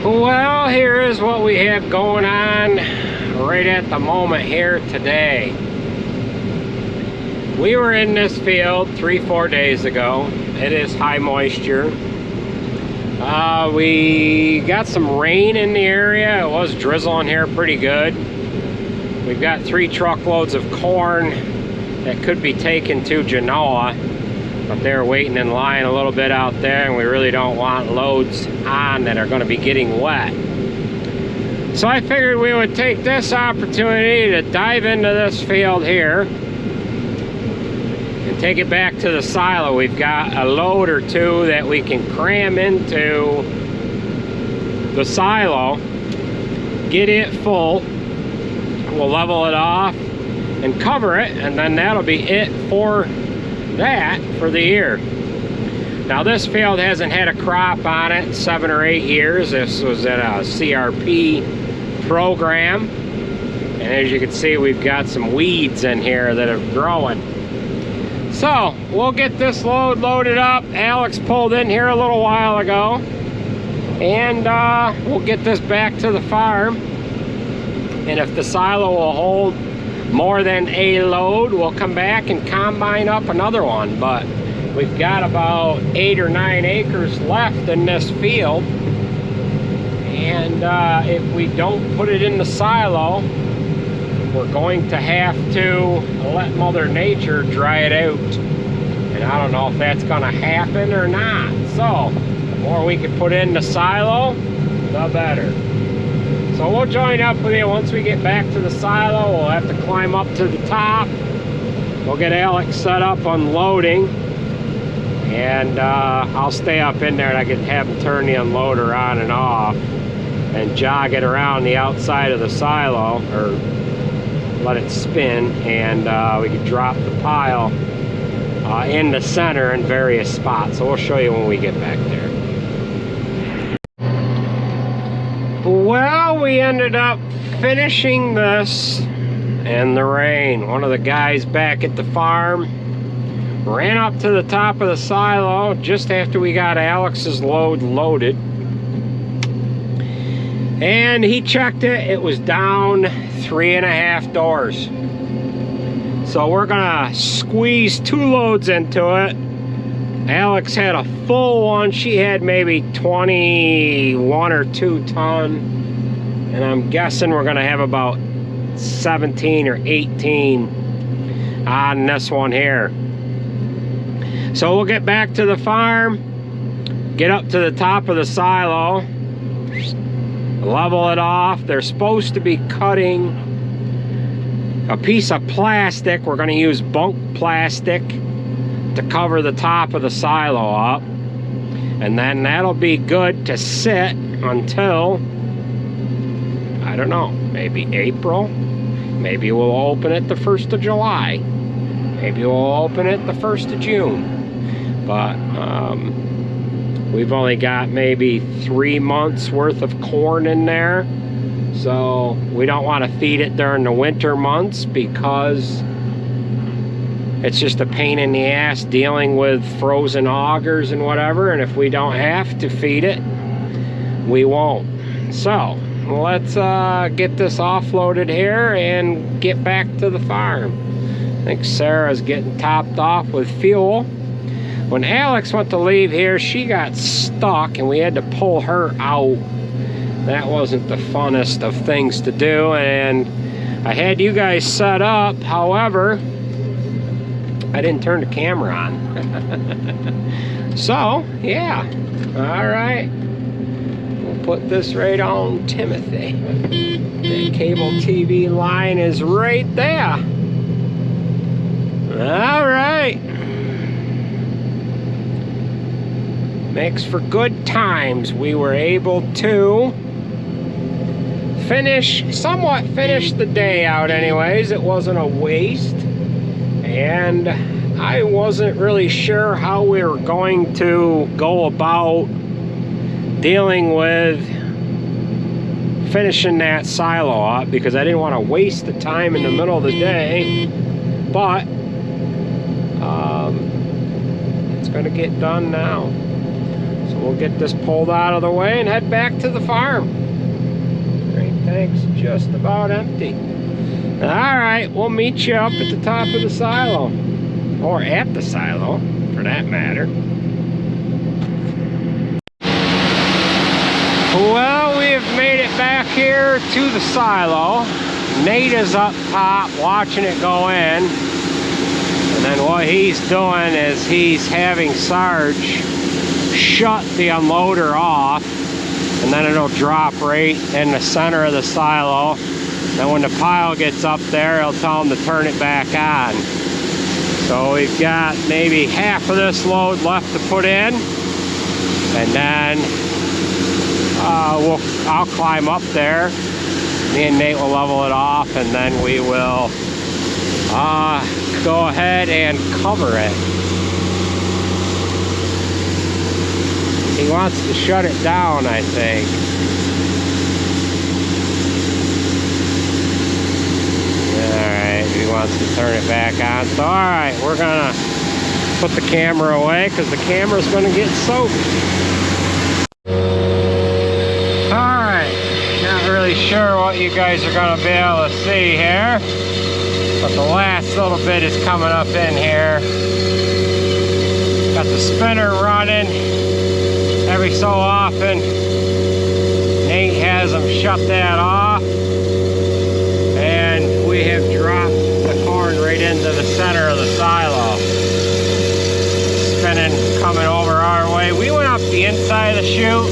Well, here is what we have going on right at the moment here today. We were in this field 3-4 days ago. It is high moisture. We got some rain in the area. It was drizzling here pretty good. We've got 3 truckloads of corn that could be taken to Genoa, but they're waiting in line a little bit out there, and we really don't want loads on that are going to be getting wet. So I figured we would take this opportunity to dive into this field here and take it back to the silo. We've got a load or two that we can cram into the silo, get it full, we'll level it off and cover it, and then that'll be it for that for the year. Now this field hasn't had a crop on it in 7 or 8 years. This was at a CRP program, and as you can see, we've got some weeds in here that are growing. So we'll get this load loaded up. Alex pulled in here a little while ago, and we'll get this back to the farm, and if the silo will hold more than a load, we'll come back and combine up another one. But we've got about 8 or 9 acres left in this field, and if we don't put it in the silo, we're going to have to let Mother Nature dry it out, and I don't know if that's gonna happen or not. So the more we can put in the silo, the better. So we'll join up with you once we get back to the silo. We'll have to climb up to the top. We'll get Alex set up unloading, and I'll stay up in there, and I can have him turn the unloader on and off and jog it around the outside of the silo, or let it spin, and we can drop the pile in the center in various spots. So we'll show you when we get back there. Well, we ended up finishing this in the rain. One of the guys back at the farm ran up to the top of the silo just after we got Alex's load loaded, and he checked it. It was down 3.5 doors. So we're gonna squeeze 2 loads into it. Alex had a full one. She had maybe 21 or 2 ton, and I'm guessing we're gonna have about 17 or 18 on this one here. So we'll get back to the farm, get up to the top of the silo, level it off. They're supposed to be cutting a piece of plastic. We're going to use bunk plastic to cover the top of the silo up, and then that'll be good to sit until, I don't know, maybe April. Maybe we'll open it the 1st of July. Maybe we'll open it the 1st of June. But we've only got maybe 3 months worth of corn in there, so we don't want to feed it during the winter months because it's just a pain in the ass dealing with frozen augers and whatever, and if we don't have to feed it, we won't. So let's get this offloaded here and get back to the farm. I think Sarah's getting topped off with fuel. When Alex went to leave here, she got stuck and we had to pull her out. That wasn't the funnest of things to do, and I had you guys set up. However, I didn't turn the camera on. So, yeah. All right. We'll put this right on Timothy. The cable TV line is right there. All right. Makes for good times. We were able to somewhat finish the day out anyways. It wasn't a waste, and I wasn't really sure how we were going to go about dealing with finishing that silo up, because I didn't want to waste the time in the middle of the day, but it's going to get done now. So we'll get this pulled out of the way and head back to the farm. Grain tank's just about empty. All right, we'll meet you up at the top of the silo, or at the silo, for that matter. Well, we have made it back here to the silo. Nate is up top watching it go in. And then what he's doing is he's having Sarge shut the unloader off. And then it'll drop right in the center of the silo. Then when the pile gets up there, he'll tell them to turn it back on. So we've got maybe half of this load left to put in. And then I'll climb up there. Me and Nate will level it off, and then we will go ahead and cover it. He wants to shut it down, I think. Alright, he wants to turn it back on. So alright, we're gonna put the camera away because the camera's gonna get soaked. Alright, not really sure what you guys are gonna be able to see here, but the last little bit is coming up in here. Got the spinner running. Every so often, Nate has them shut that off, and we have dropped the corn right into the center of the silo. Spinning, coming over our way. We went up the inside of the chute.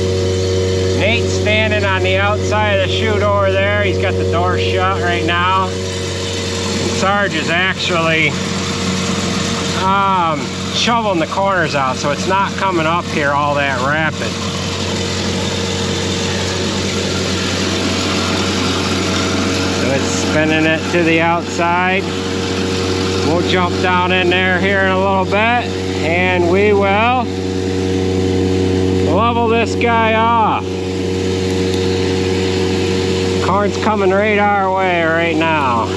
Nate's standing on the outside of the chute over there. He's got the door shut right now. And Sarge is actually shoveling the corners out, so it's not coming up here all that rapid. So it's spinning it to the outside. We'll jump down in there here in a little bit, and we will level this guy off. Corn's coming right our way right now.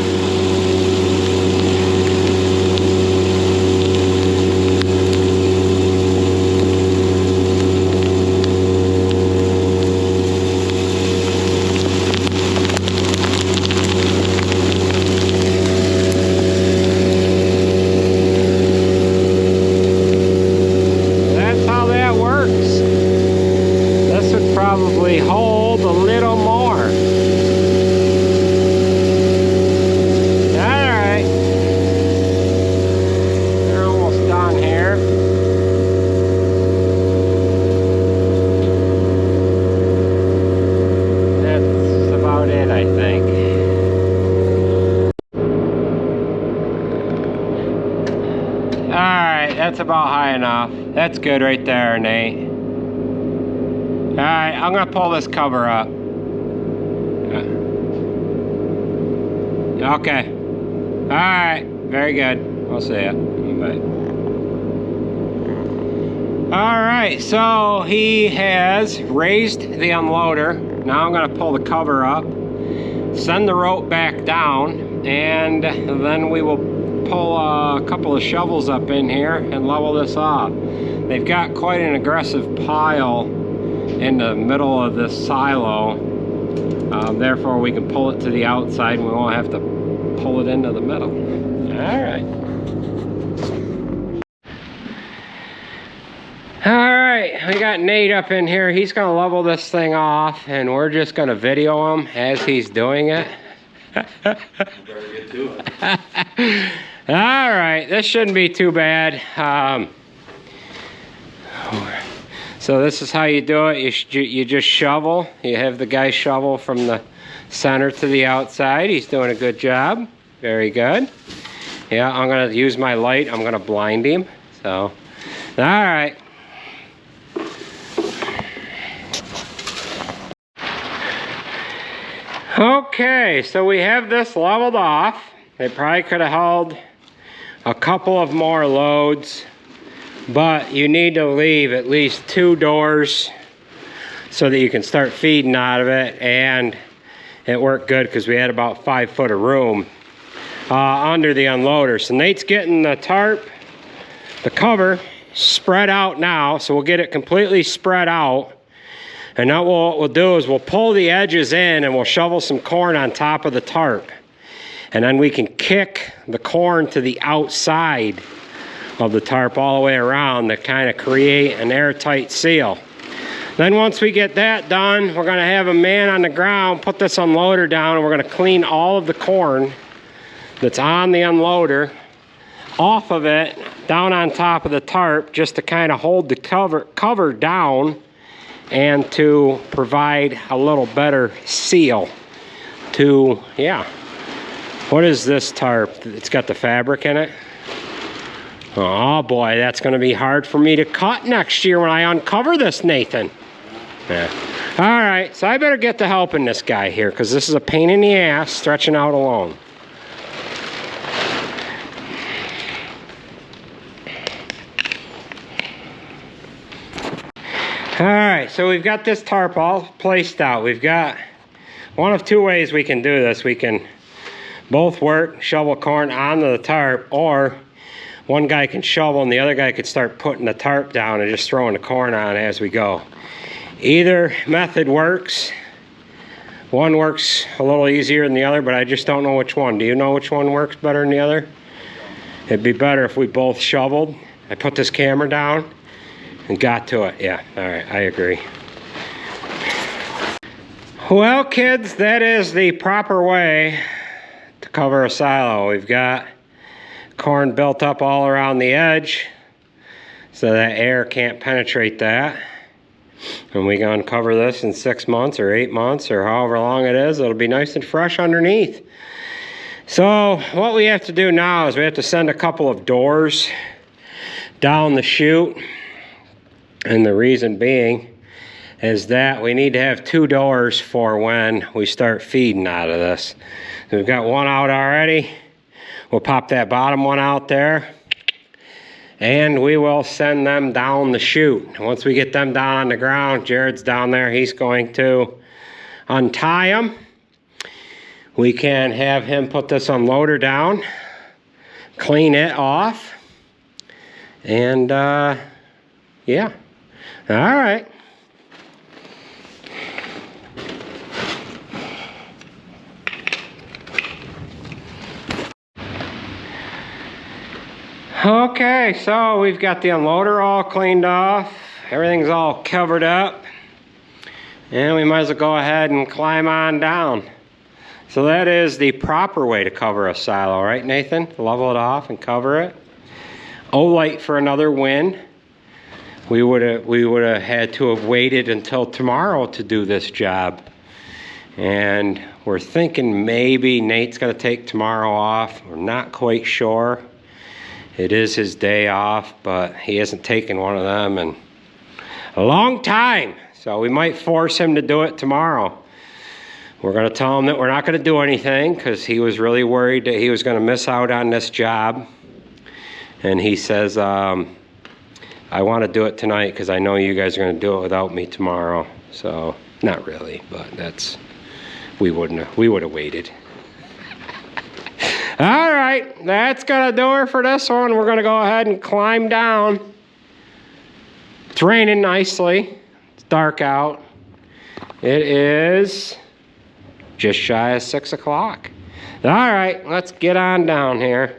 Probably hold a little more. Alright. We're almost done here. That's about it, I think. Alright, that's about high enough. That's good right there, Nate. Alright, I'm going to pull this cover up. Okay. Alright, very good. I'll see ya. Bye. Alright, so he has raised the unloader. Now I'm going to pull the cover up, send the rope back down, and then we will pull a couple of shovels up in here and level this off. They've got quite an aggressive pile in the middle of this silo, therefore we can pull it to the outside and we won't have to pull it into the middle. Alright, we got Nate up in here. He's going to level this thing off, and we're just going to video him as he's doing it. Better get to it. Alright, this shouldn't be too bad. So this is how you do it. You just shovel. You have the guy shovel from the center to the outside. He's doing a good job. Very good. Yeah, I'm going to use my light. I'm going to blind him. So, all right. Okay, so we have this leveled off. It probably could have held a couple of more loads, but you need to leave at least 2 doors so that you can start feeding out of it. And it worked good because we had about 5 foot of room under the unloader. So Nate's getting the tarp, the cover, spread out now, so we'll get it completely spread out. And now what we'll do is we'll pull the edges in and we'll shovel some corn on top of the tarp. And then we can kick the corn to the outside of the tarp all the way around to kind of create an airtight seal. Then once we get that done, we're gonna have a man on the ground put this unloader down, and we're gonna clean all of the corn that's on the unloader off of it, down on top of the tarp, just to kind of hold the cover down and to provide a little better seal to, yeah. What is this tarp? It's got the fabric in it. Oh boy, that's gonna be hard for me to cut next year when I uncover this, Nathan. Yeah. All right, so I better get to helping this guy here, because this is a pain in the ass stretching out alone. All right, so we've got this tarp all placed out. We've got one of two ways we can do this. We can both work, shovel corn onto the tarp, or one guy can shovel and the other guy could start putting the tarp down and just throwing the corn on as we go. Either method works. One works a little easier than the other, but I just don't know which one. Do you know which one works better than the other? It'd be better if we both shoveled. I put this camera down and got to it. Yeah, all right, I agree. Well, kids, that is the proper way to cover a silo. We've got corn built up all around the edge so that air can't penetrate that. And we can uncover this in 6 months or 8 months or however long it is. It'll be nice and fresh underneath. So what we have to do now is we have to send a couple of doors down the chute. And the reason being is that we need to have 2 doors for when we start feeding out of this. We've got one out already. We'll pop that bottom one out there, and we will send them down the chute. Once we get them down on the ground, Jared's down there, he's going to untie them. We can have him put this unloader down, clean it off, and yeah. All right. Okay, so we've got the unloader all cleaned off. Everything's all covered up. And we might as well go ahead and climb on down. So that is the proper way to cover a silo, right, Nathan? Level it off and cover it. Olight for another win. We would have had to have waited until tomorrow to do this job. And we're thinking maybe Nate's gonna take tomorrow off. We're not quite sure. It is his day off, but he hasn't taken one of them in a long time. So we might force him to do it tomorrow. We're gonna tell him that we're not gonna do anything because he was really worried that he was gonna miss out on this job. And he says, I want to do it tonight because I know you guys are going to do it without me tomorrow. So, not really, but that's, we would have waited. All right, that's going to do it for this one. We're going to go ahead and climb down. It's raining nicely. It's dark out. It is just shy of 6 o'clock. All right, let's get on down here.